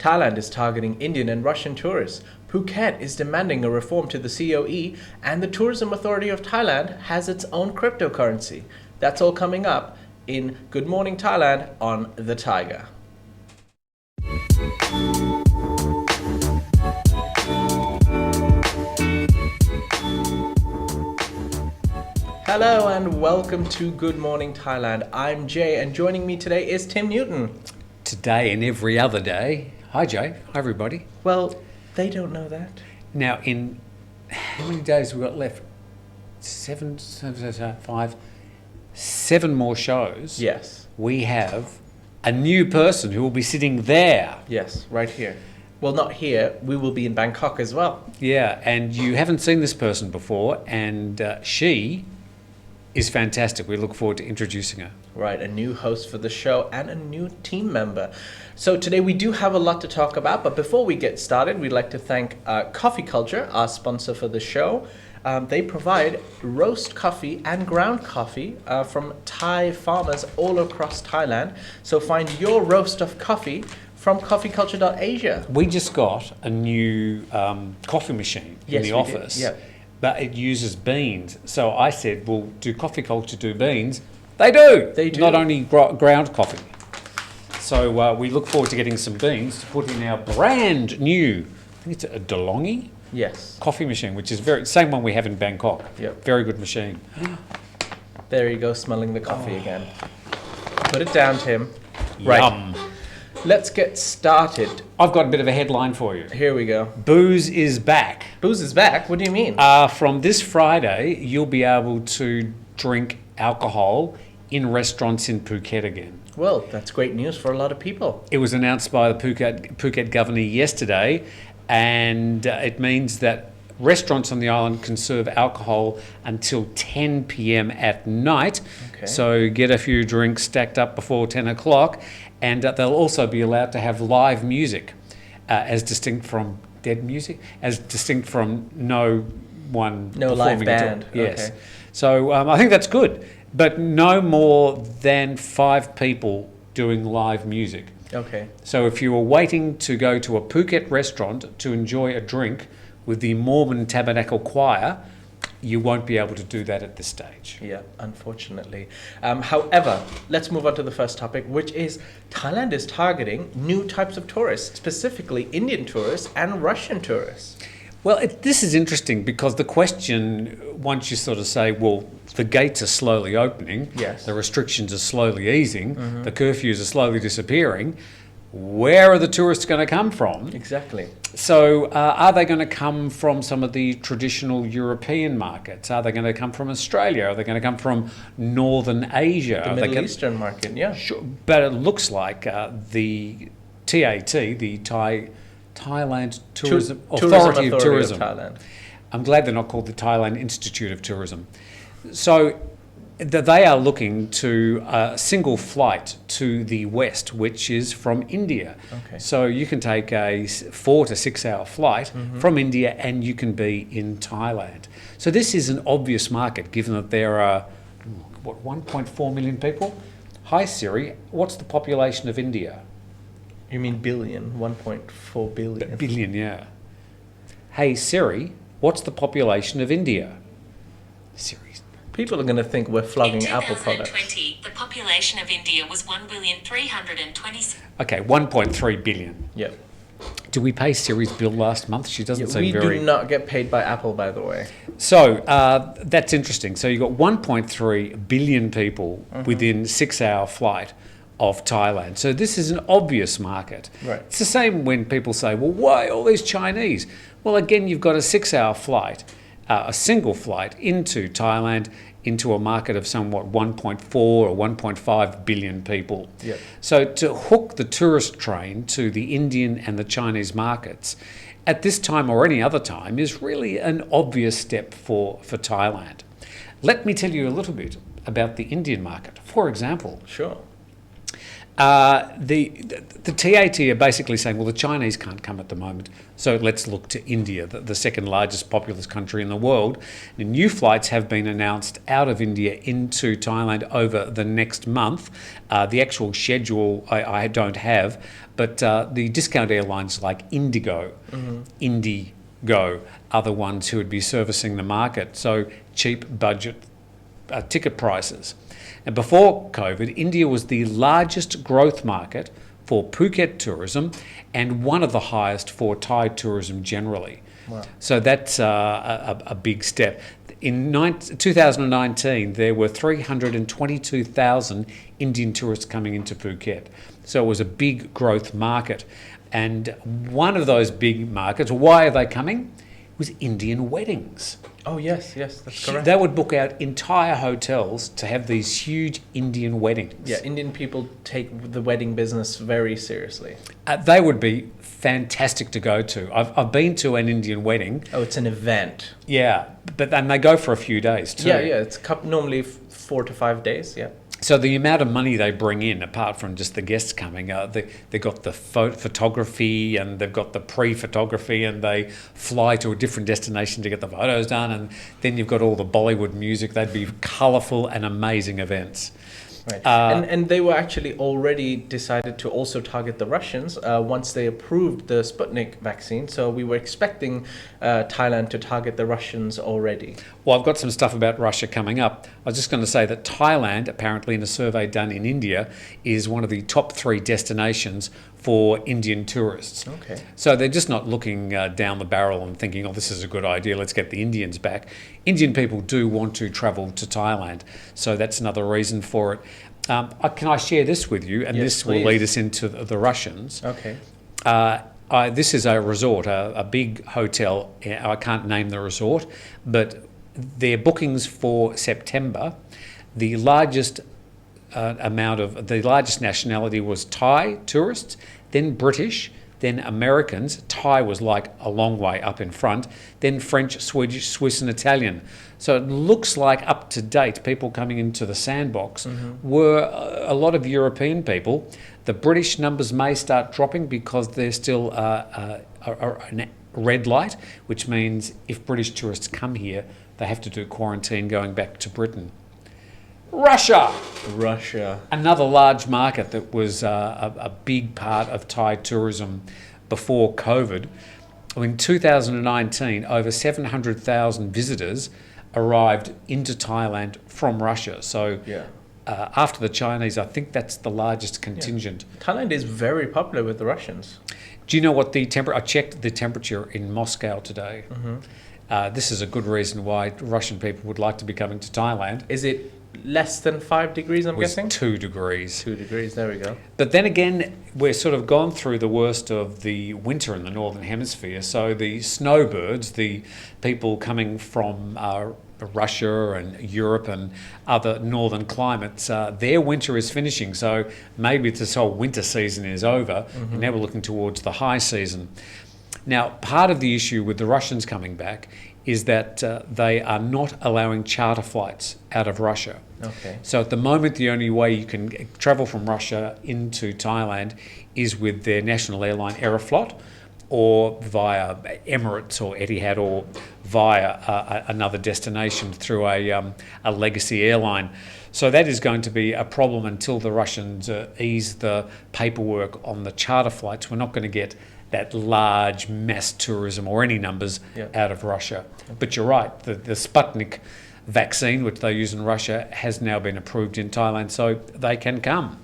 Thailand is targeting Indian and Russian tourists. Phuket is demanding a reform to the COE, and the Tourism Authority of Thailand has its own cryptocurrency. That's all coming up in Good Morning Thailand on the Thaiger. Hello and welcome to Good Morning Thailand. I'm Jay, and joining me today is Tim Newton. Today and every other day. Hi Jay, hi everybody. Well, they don't know that. Now, in how many days we got left? Seven more shows. Yes. We have a new person who will be sitting there. Yes, right here. Well, not here. We will be in Bangkok as well. Yeah, and you haven't seen this person before, and she is fantastic. We look forward to introducing her. Right, a new host for the show and a new team member. So today we do have a lot to talk about, but before we get started, we'd like to thank Coffee Culture, our sponsor for the show. They provide roast coffee and ground coffee from Thai farmers all across Thailand. So find your roast of coffee from coffeeculture.asia. We just got a new coffee machine in the office. Yeah. But it uses beans. So I said, well, do Coffee Culture do beans? They do. They do. Not only ground coffee. So we look forward to getting some beans to put in our brand new, I think it's a DeLonghi coffee machine, which is same one we have in Bangkok. Yep. Very good machine. There you go, smelling the coffee again. Put it down, Tim. Yum. Right. Let's get started. I've got a bit of a headline for you. Here we go. Booze is back. Booze is back? What do you mean? From this Friday, you'll be able to drink alcohol in restaurants in Phuket again. Well, that's great news for a lot of people. It was announced by the Phuket governor yesterday, and it means that restaurants on the island can serve alcohol until 10 p.m. at night. Okay. So get a few drinks stacked up before 10 o'clock, and they'll also be allowed to have live music, as distinct from dead music, as distinct from no live band. Yes. Okay. So I think that's good, but no more than 5 people doing live music. Okay. So if you were waiting to go to a Phuket restaurant to enjoy a drink with the Mormon Tabernacle Choir, you won't be able to do that at this stage. Yeah, unfortunately. However, let's move on to the first topic, which is Thailand is targeting new types of tourists, specifically Indian tourists and Russian tourists. Well, this is interesting because the question, once you sort of say, well, the gates are slowly opening, yes, the restrictions are slowly easing, the curfews are slowly disappearing, where are the tourists going to come from? Exactly. So are they going to come from some of the traditional European markets? Are they going to come from Australia? Are they going to come from Northern Asia? The Middle Eastern market, yeah. Sure, but it looks like the TAT, the Thailand Tourism Authority of Tourism. Thailand. I'm glad they're not called the Thailand Institute of Tourism. So they are looking to a single flight to the west, which is from India. Okay. So you can take a 4 to 6 hour flight from India and you can be in Thailand. So this is an obvious market, given that there are, 1.4 million people? Hi Siri, what's the population of India? You mean billion, 1.4 billion. Billion, yeah. Hey Siri, what's the population of India? Siri. People are going to think we're flogging Apple products. In 2020, the population of India was 1,320,000,000. Okay, 1.3 billion. Yep. Did we pay Siri's bill last month? She doesn't seem we very... do not get paid by Apple, by the way. So that's interesting. So you've got 1.3 billion people within 6 hour flight of Thailand. So this is an obvious market. Right. It's the same when people say, well, why all these Chinese? Well, again, you've got a 6 hour flight, a single flight into Thailand, into a market of somewhat 1.4 or 1.5 billion people. Yep. So to hook the tourist train to the Indian and the Chinese markets at this time or any other time is really an obvious step for Thailand. Let me tell you a little bit about the Indian market. For example, Sure. The TAT are basically saying, well, the Chinese can't come at the moment, so let's look to India, the second largest populous country in the world. And new flights have been announced out of India into Thailand over the next month. The actual schedule I don't have, but the discount airlines like Indigo are the ones who would be servicing the market, so cheap budget ticket prices. And before COVID, India was the largest growth market for Phuket tourism and one of the highest for Thai tourism generally. Wow. So that's a big step. In 2019, there were 322,000 Indian tourists coming into Phuket. So it was a big growth market. And one of those big markets, why are they coming? Was Indian weddings. Oh, yes, that's correct. They would book out entire hotels to have these huge Indian weddings. Yeah, Indian people take the wedding business very seriously. They would be fantastic to go to. I've been to an Indian wedding. Oh, it's an event. Yeah, but then they go for a few days too. Yeah, it's normally 4 to 5 days, yeah. So the amount of money they bring in, apart from just the guests coming, they've got the photography and they've got the pre-photography, and they fly to a different destination to get the photos done, and then you've got all the Bollywood music. They'd be colourful and amazing events. Right. And they were actually already decided to also target the Russians once they approved the Sputnik vaccine. So we were expecting Thailand to target the Russians already. Well, I've got some stuff about Russia coming up. I was just going to say that Thailand, apparently in a survey done in India, is one of the top 3 destinations for Indian tourists. Okay. So they're just not looking down the barrel and thinking, oh, this is a good idea, let's get the Indians back. Indian people do want to travel to Thailand, so that's another reason for it. Can I share this with you? And yes, this please. will lead us into the Russians. Okay. This is a resort, a big hotel. I can't name the resort, but their bookings for September, the largest nationality was Thai tourists, then British, then Americans. Thai was like a long way up in front, then French, Swedish, Swiss and Italian. So it looks like up to date people coming into the sandbox were a lot of European people. The British numbers may start dropping because there's still a red light, which means if British tourists come here, they have to do quarantine going back to Britain. Russia, another large market that was a big part of Thai tourism before COVID. In 2019, over 700,000 visitors arrived into Thailand from Russia. So after the Chinese, I think that's the largest contingent. Yeah. Thailand is very popular with the Russians. Do you know what the temperature? I checked the temperature in Moscow today. This is a good reason why Russian people would like to be coming to Thailand. Is it less than 5 degrees, I'm guessing? 2 degrees. 2 degrees, there we go. But then again, we're sort of gone through the worst of the winter in the Northern Hemisphere. So the snowbirds, the people coming from Russia and Europe and other northern climates, their winter is finishing. So maybe this whole winter season is over, and now we're looking towards the high season. Now, part of the issue with the Russians coming back is that they are not allowing charter flights out of Russia. Okay. So at the moment, the only way you can travel from Russia into Thailand is with their national airline Aeroflot, or via Emirates or Etihad, or via another destination through a legacy airline. So that is going to be a problem until the Russians ease the paperwork on the charter flights. We're not going to get that large mass tourism or any numbers out of Russia. But you're right, the Sputnik vaccine, which they use in Russia, has now been approved in Thailand, so they can come.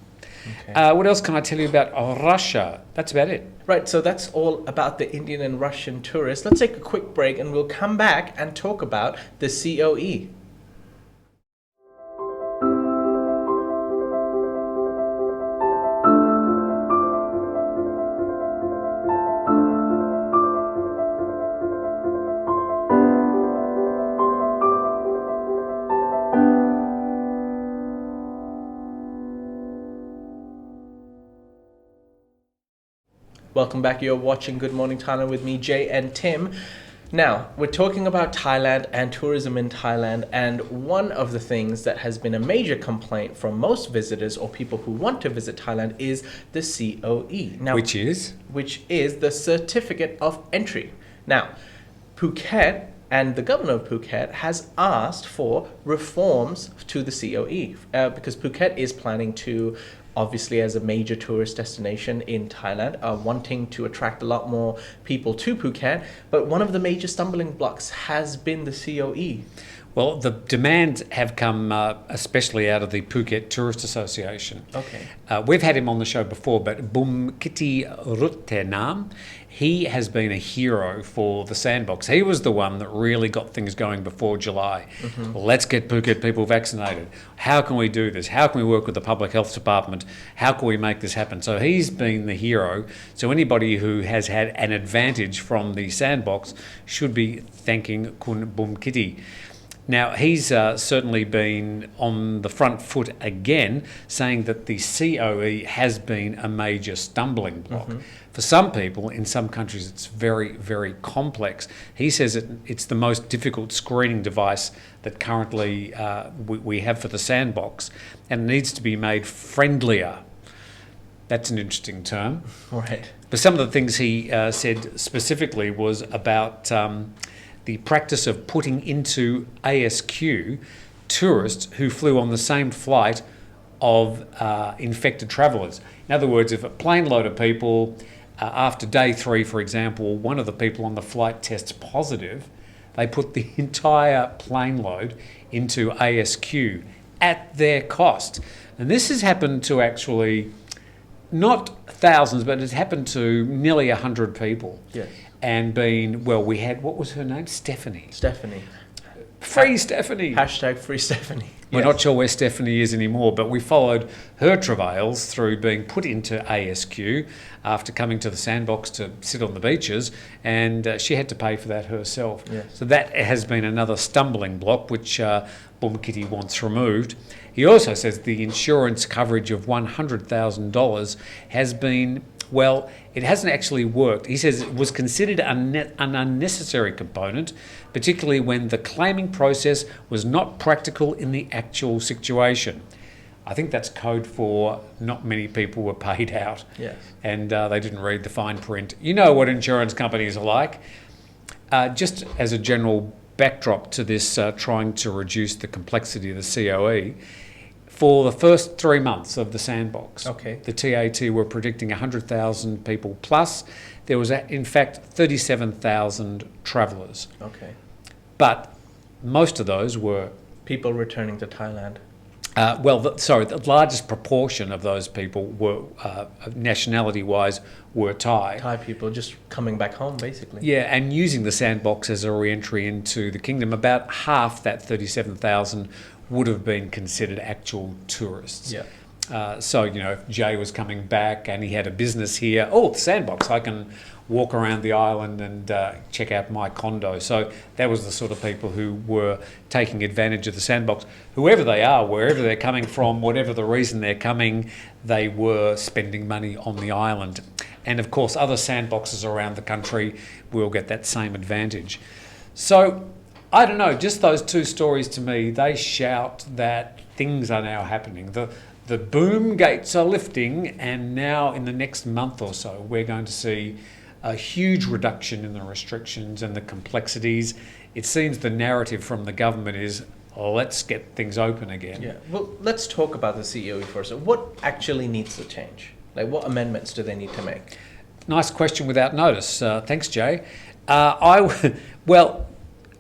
Okay. What else can I tell you about Russia? That's about it. Right, so that's all about the Indian and Russian tourists. Let's take a quick break and we'll come back and talk about the COE. Welcome back. You're watching Good Morning Thailand with me, Jay and Tim. Now, we're talking about Thailand and tourism in Thailand, and one of the things that has been a major complaint from most visitors or people who want to visit Thailand is the COE. Now, Which is? which is the Certificate of Entry. Now, Phuket and the governor of Phuket has asked for reforms to the COE because Phuket is planning to, obviously as a major tourist destination in Thailand, wanting to attract a lot more people to Phuket. But one of the major stumbling blocks has been the COE. Well, the demands have come especially out of the Phuket Tourist Association. Okay. We've had him on the show before, but Bumkiti Ruttenam, he has been a hero for the sandbox. He was the one that really got things going before July. Let's get Phuket people vaccinated. How can we do this? How can we work with the public health department? How can we make this happen? So he's been the hero. So anybody who has had an advantage from the sandbox should be thanking Kun Bumkiti. Now, he's certainly been on the front foot again, saying that the COE has been a major stumbling block. For some people, in some countries, it's very, very complex. He says it's the most difficult screening device that currently we have for the sandbox, and it needs to be made friendlier. That's an interesting term. Right. But some of the things he said specifically was about the practice of putting into ASQ tourists who flew on the same flight of infected travellers. In other words, if a plane load of people, after day 3, for example, one of the people on the flight tests positive, they put the entire plane load into ASQ at their cost. And this has happened to actually not thousands, but it's happened to nearly 100 people. Yes. And been, well, we had, what was her name? Stephanie. Free Stephanie. Hashtag free Stephanie. We're not sure where Stephanie is anymore, but we followed her travails through being put into ASQ after coming to the sandbox to sit on the beaches, and she had to pay for that herself. Yes. So that has been another stumbling block, which Bumkiti wants removed. He also says the insurance coverage of $100,000 has been, well, it hasn't actually worked. He says it was considered an unnecessary component, particularly when the claiming process was not practical in the actual situation. I think that's code for not many people were paid out. Yes. And they didn't read the fine print. You know what insurance companies are like. Just as a general backdrop to this, trying to reduce the complexity of the COE, for the first 3 months of the sandbox, the TAT were predicting 100,000 people plus. There was, in fact, 37,000 travellers. Okay. But most of those were... People returning to Thailand. The largest proportion of those people were, nationality-wise, were Thai. Thai people just coming back home, basically. Yeah, and using the sandbox as a re-entry into the kingdom. About half that 37,000 would have been considered actual tourists. Yeah. So, you know, if Jay was coming back and he had a business here, the sandbox, I can walk around the island and check out my condo. So that was the sort of people who were taking advantage of the sandbox. Whoever they are, wherever they're coming from, whatever the reason they're coming, they were spending money on the island. And of course, other sandboxes around the country will get that same advantage. So I don't know, just those two stories to me, they shout that things are now happening. The boom gates are lifting, and now in the next month or so, we're going to see a huge reduction in the restrictions and the complexities. It seems the narrative from the government is, let's get things open again. Yeah. Well, let's talk about the COE first. What actually needs to change? Like, what amendments do they need to make? Nice question without notice. Thanks, Jay.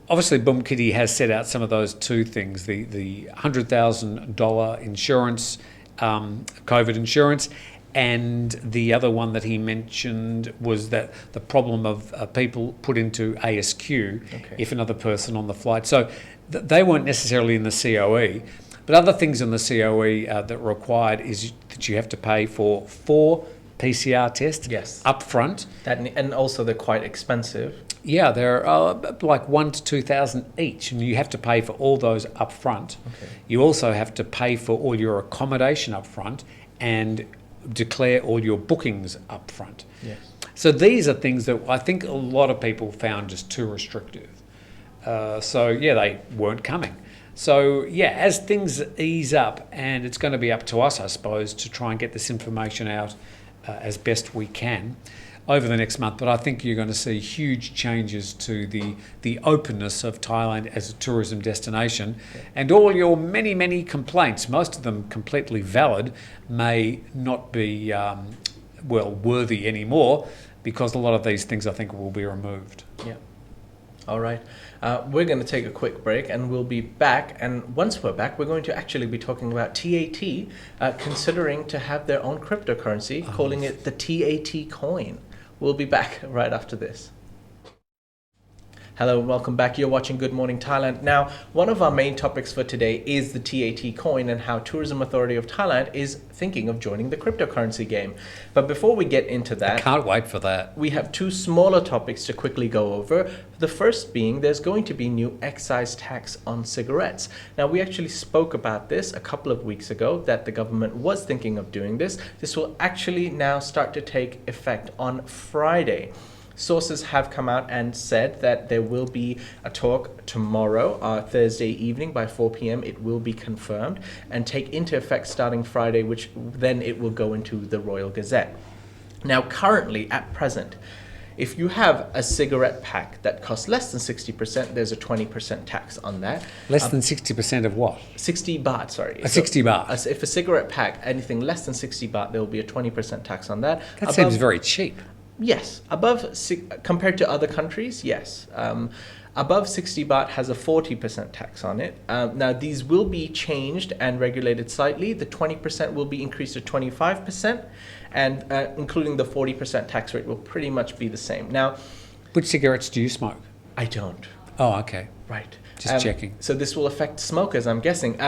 Obviously, Bumkiti has set out some of those two things, the $100,000 insurance, COVID insurance, and the other one that he mentioned was that the problem of people put into ASQ if another person on the flight. So they weren't necessarily in the COE, but other things in the COE that are required is that you have to pay for 4 PCR tests up front. And also they're quite expensive. Yeah, they're like 1,000 to 2,000 each, and you have to pay for all those up front. Okay. You also have to pay for all your accommodation up front and declare all your bookings up front. Yes. So these are things that I think a lot of people found just too restrictive. They weren't coming. So as things ease up, and it's going to be up to us, I suppose, to try and get this information out as best we can over the next month. But I think you're going to see huge changes to the openness of Thailand as a tourism destination. And all your many complaints, most of them completely valid, may not be worthy anymore, because a lot of these things I think will be removed. Yeah. All right. We're going to take a quick break, and we'll be back. And once we're back, we're going to actually be talking about TAT considering to have their own cryptocurrency, calling it the TAT coin. We'll be back right after this. Hello and welcome back. You're watching Good Morning Thailand. Now, one of our main topics for today is the TAT coin and how Tourism Authority of Thailand is thinking of joining the cryptocurrency game. But before we get into that, I can't wait for that. We have two smaller topics to quickly go over. The first being there's going to be new excise tax on cigarettes. Now, we actually spoke about this a couple of weeks ago, that the government was thinking of doing this. This will actually now start to take effect on Friday. Sources have come out and said that there will be a talk tomorrow, Thursday evening by 4 p.m. It will be confirmed and take into effect starting Friday, which then it will go into the Royal Gazette. Now, currently, at present, if you have a cigarette pack that costs less than 60%, there's a 20% tax on that. Less than 60% of what? 60 baht, sorry. 60 baht. If a cigarette pack, anything less than 60 baht, there will be a 20% tax on that. That seems very cheap. Yes, compared to other countries, yes. Above 60 baht has a 40% tax on it. Now, these will be changed and regulated slightly. The 20% will be increased to 25%, and including the 40% tax rate will pretty much be the same. Now, which cigarettes do you smoke? I don't. Oh, okay. Right. Just checking. So this will affect smokers, I'm guessing.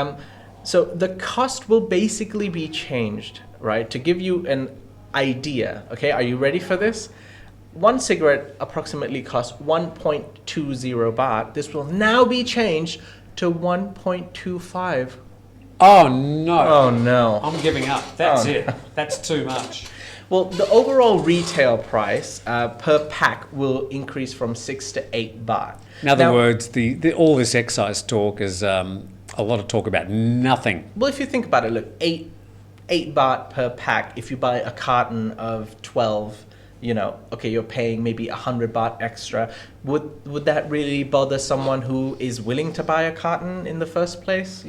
So the cost will basically be changed, right? To give you an idea, okay, are you ready for this? One cigarette approximately costs 1.20 baht. This will now be changed to 1.25. Oh no. Oh no. I'm giving up. That's it. That's too much. Well, the overall retail price per pack will increase from 6 to 8 baht. In other words, the all this excise talk is a lot of talk about nothing. Well, if you think about it, look, 8 baht per pack. If you buy a carton of 12, you're paying maybe 100 baht extra. Would that really bother someone who is willing to buy a carton in the first place?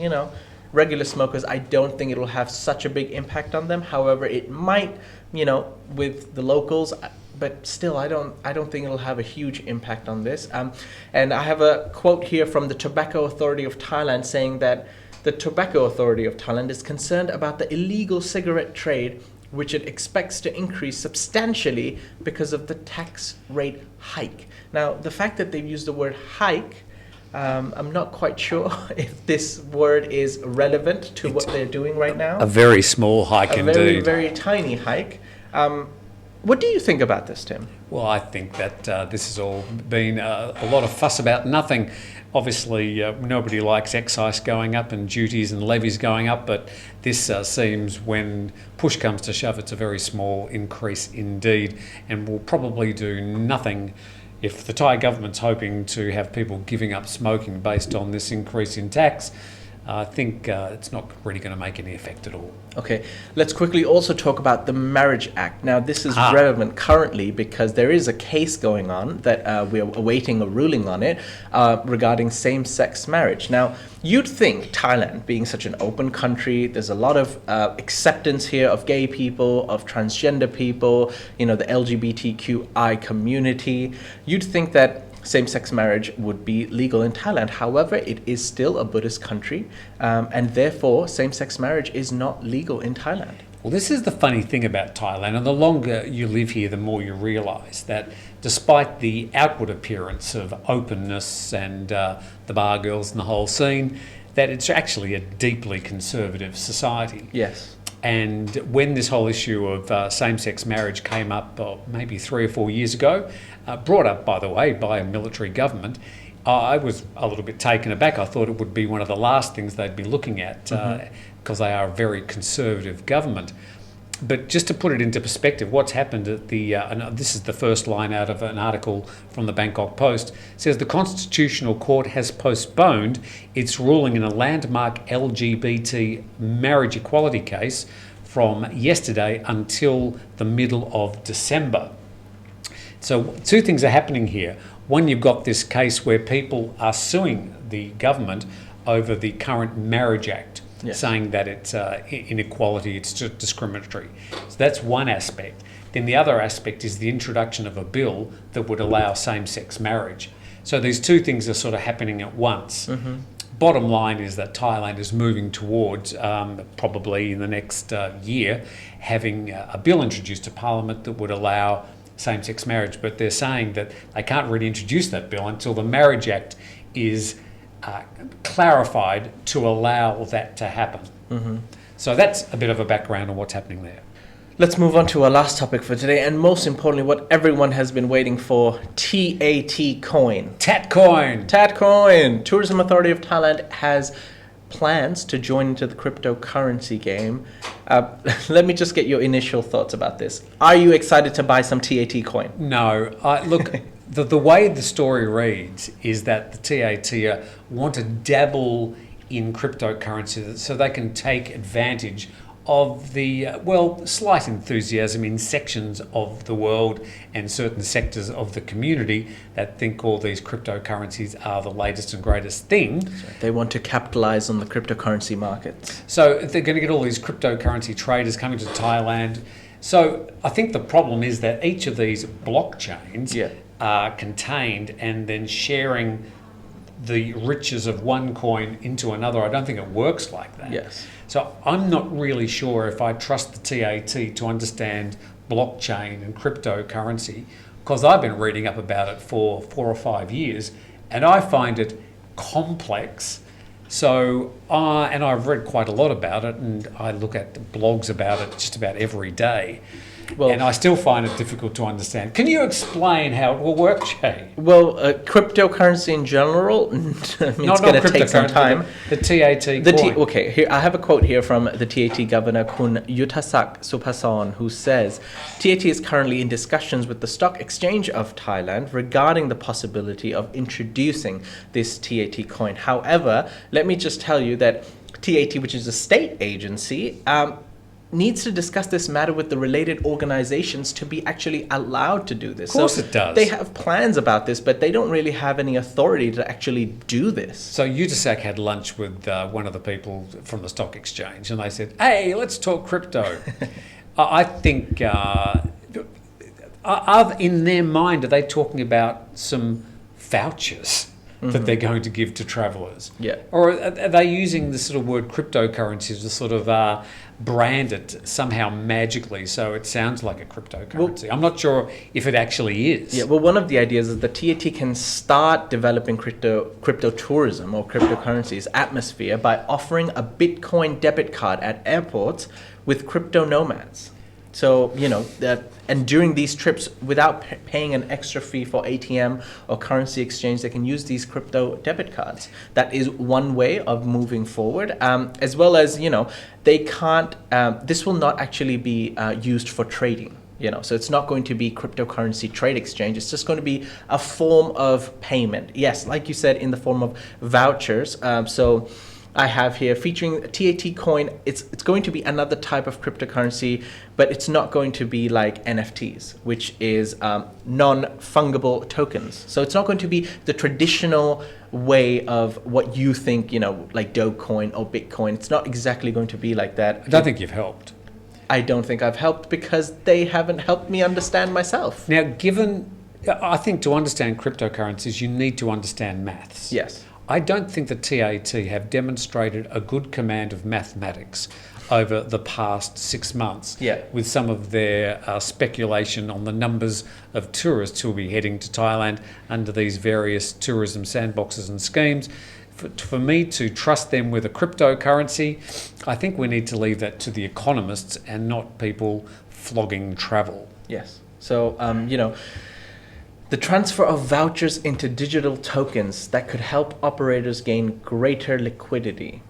Regular smokers, I don't think it'll have such a big impact on them. However, it might, with the locals, but still, I don't think it'll have a huge impact on this. And I have a quote here from the Tobacco Authority of Thailand saying that the Tobacco Authority of Thailand is concerned about the illegal cigarette trade, which it expects to increase substantially because of the tax rate hike. Now, the fact that they've used the word hike, I'm not quite sure if this word is relevant to what they're doing right now. A very small hike indeed. A very, very tiny hike. What do you think about this, Tim? Well, I think that this has all been a lot of fuss about nothing. Obviously, nobody likes excise going up and duties and levies going up, but this seems, when push comes to shove, it's a very small increase indeed, and will probably do nothing. If the Thai government's hoping to have people giving up smoking based on this increase in tax, I think it's not really going to make any effect at all. Okay, let's quickly also talk about the Marriage Act. Now, this is relevant currently because there is a case going on that we're awaiting a ruling on it regarding same-sex marriage. Now, you'd think Thailand, being such an open country, there's a lot of acceptance here of gay people, of transgender people, the LGBTQI community. You'd think that same-sex marriage would be legal in Thailand. However, it is still a Buddhist country, and therefore same-sex marriage is not legal in Thailand. Well, this is the funny thing about Thailand, and the longer you live here, the more you realise that despite the outward appearance of openness and the bar girls and the whole scene, that it's actually a deeply conservative society. Yes. And when this whole issue of same-sex marriage came up maybe 3 or 4 years ago, brought up, by the way, by a military government, I was a little bit taken aback. I thought it would be one of the last things they'd be looking at because they are a very conservative government. But just to put it into perspective, what's happened at the, and this is the first line out of an article from the Bangkok Post, says the Constitutional Court has postponed its ruling in a landmark LGBT marriage equality case from yesterday until the middle of December. So two things are happening here. One, you've got this case where people are suing the government over the current Marriage Act, saying that it's inequality, it's discriminatory. So that's one aspect. Then the other aspect is the introduction of a bill that would allow same-sex marriage. So these two things are sort of happening at once. Mm-hmm. Bottom line is that Thailand is moving towards, probably in the next year, having a bill introduced to Parliament that would allow same-sex marriage. But they're saying that they can't really introduce that bill until the Marriage Act is clarified to allow that to happen. Mm-hmm. So that's a bit of a background on what's happening there. Let's move on to our last topic for today, and most importantly, what everyone has been waiting for, TAT coin. Tatcoin! Tatcoin! Tourism Authority of Thailand has plans to join into the cryptocurrency game. Let me just get your initial thoughts about this. Are you excited to buy some TAT coin? No. Look, the way the story reads is that the TAT want to dabble in cryptocurrency so they can take advantage of the, slight enthusiasm in sections of the world and certain sectors of the community that think all these cryptocurrencies are the latest and greatest thing. They want to capitalize on the cryptocurrency markets. So they're going to get all these cryptocurrency traders coming to Thailand. So I think the problem is that each of these blockchains are contained and then sharing the riches of one coin into another. I don't think it works like that. Yes. So I'm not really sure if I trust the TAT to understand blockchain and cryptocurrency, because I've been reading up about it for 4 or 5 years and I find it complex. So, and I've read quite a lot about it and I look at the blogs about it just about every day. Well, and I still find it difficult to understand. Can you explain how it will work, Jay? Well, cryptocurrency in general, it's going to take some time. The TAT okay, here I have a quote here from the TAT Governor, Kun Yuttasak Supason, who says, TAT is currently in discussions with the Stock Exchange of Thailand regarding the possibility of introducing this TAT coin. However, let me just tell you that TAT, which is a state agency, needs to discuss this matter with the related organizations to be actually allowed to do this. Of course it does. They have plans about this, but they don't really have any authority to actually do this. So Yuttasak had lunch with one of the people from the stock exchange and they said, hey, let's talk crypto. I think in their mind, are they talking about some vouchers that they're going to give to travellers? Yeah. Or are they using the sort of word cryptocurrency to sort of brand it somehow magically so it sounds like a cryptocurrency? Well, I'm not sure if it actually is. Yeah, well, one of the ideas is the TAT can start developing crypto tourism or cryptocurrencies atmosphere by offering a Bitcoin debit card at airports with crypto nomads. So, and during these trips, without paying an extra fee for ATM or currency exchange, they can use these crypto debit cards. That is one way of moving forward, as well as, they can't, this will not actually be used for trading. So it's not going to be cryptocurrency trade exchange. It's just going to be a form of payment. Yes, like you said, in the form of vouchers. So I have here featuring TAT coin. It's going to be another type of cryptocurrency, but it's not going to be like NFTs, which is non-fungible tokens. So it's not going to be the traditional way of what you think, like Dogecoin or Bitcoin. It's not exactly going to be like that. I don't think you've helped. I don't think I've helped because they haven't helped me understand myself. Now, I think to understand cryptocurrencies, you need to understand maths. Yes. I don't think the TAT have demonstrated a good command of mathematics over the past 6 months with some of their speculation on the numbers of tourists who will be heading to Thailand under these various tourism sandboxes and schemes. For me to trust them with a cryptocurrency, I think we need to leave that to the economists and not people flogging travel. Yes. So, the transfer of vouchers into digital tokens that could help operators gain greater liquidity.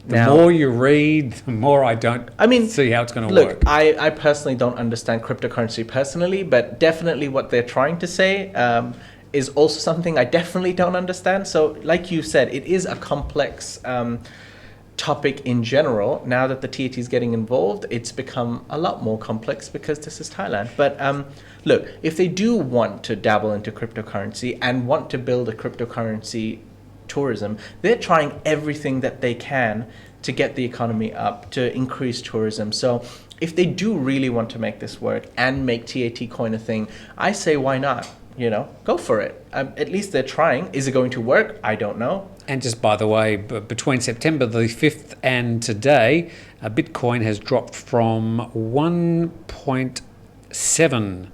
The more you read, the more I don't see how it's going to work. Look, I personally don't understand cryptocurrency personally, but definitely what they're trying to say is also something I definitely don't understand. So like you said, it is a complex topic in general. Now that the TAT is getting involved, it's become a lot more complex because this is Thailand. But look, if they do want to dabble into cryptocurrency and want to build a cryptocurrency tourism, they're trying everything that they can to get the economy up, to increase tourism. So if they do really want to make this work and make TAT coin a thing, I say why not? Go for it. At least they're trying. Is it going to work? I don't know. And just by the way, between September the 5th and today, Bitcoin has dropped from 1.7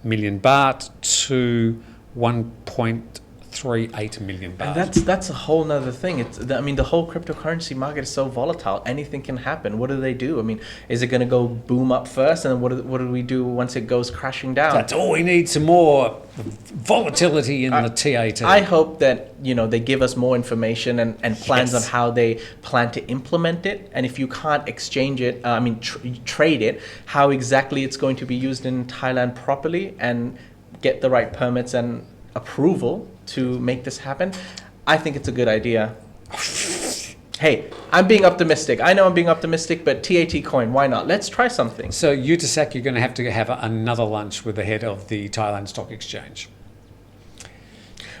million baht to 1.38 million baht. And that's a whole nother thing. The whole cryptocurrency market is so volatile. Anything can happen. What do they do? Is it going to go boom up first, and then what do we do once it goes crashing down? That's all we need. Some more volatility in the TAT. I hope that they give us more information and plans on how they plan to implement it. And if you can't exchange it, trade it, how exactly it's going to be used in Thailand properly and get the right permits and approval to make this happen. I think it's a good idea. Hey, I'm being optimistic. I know I'm being optimistic, but TAT coin, why not? Let's try something. So Yutasak, you're going to have another lunch with the head of the Thailand Stock Exchange.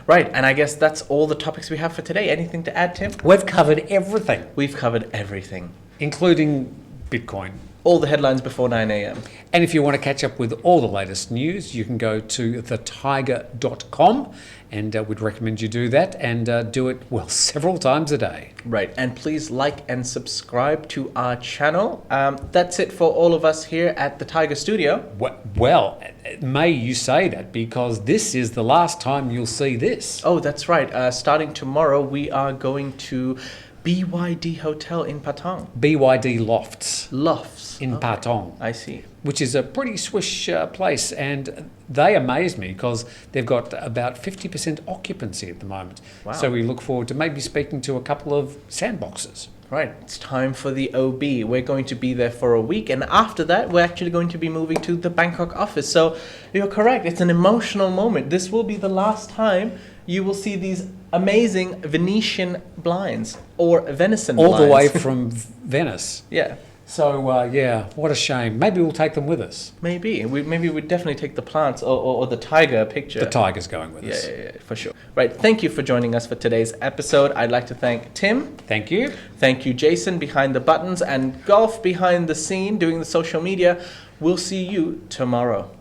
Right, and I guess that's all the topics we have for today. Anything to add, Tim? We've covered everything. We've covered everything. Including Bitcoin. All the headlines before 9 a.m. And if you want to catch up with all the latest news, you can go to thetiger.com, and we'd recommend you do that, and do it, several times a day. Right, and please like and subscribe to our channel. That's it for all of us here at the Thaiger Studio. Well, may you say that, because this is the last time you'll see this. Oh, that's right. Starting tomorrow, we are going to BYD Hotel in Patong. BYD Lofts. In Patong. I see. Which is a pretty swish place, and they amaze me because they've got about 50% occupancy at the moment. Wow. So we look forward to maybe speaking to a couple of sandboxes. Right, it's time for the OB. We're going to be there for a week, and after that, we're actually going to be moving to the Bangkok office. So you're correct, it's an emotional moment. This will be the last time you will see these amazing Venetian blinds or venison blinds. All the way from Venice. Yeah. So, what a shame. Maybe we'll take them with us. Maybe. We'd definitely take the plants or the tiger picture. The tiger's going with us. Yeah, for sure. Right, thank you for joining us for today's episode. I'd like to thank Tim. Thank you. Thank you, Jason, behind the buttons, and Golf behind the scene, doing the social media. We'll see you tomorrow.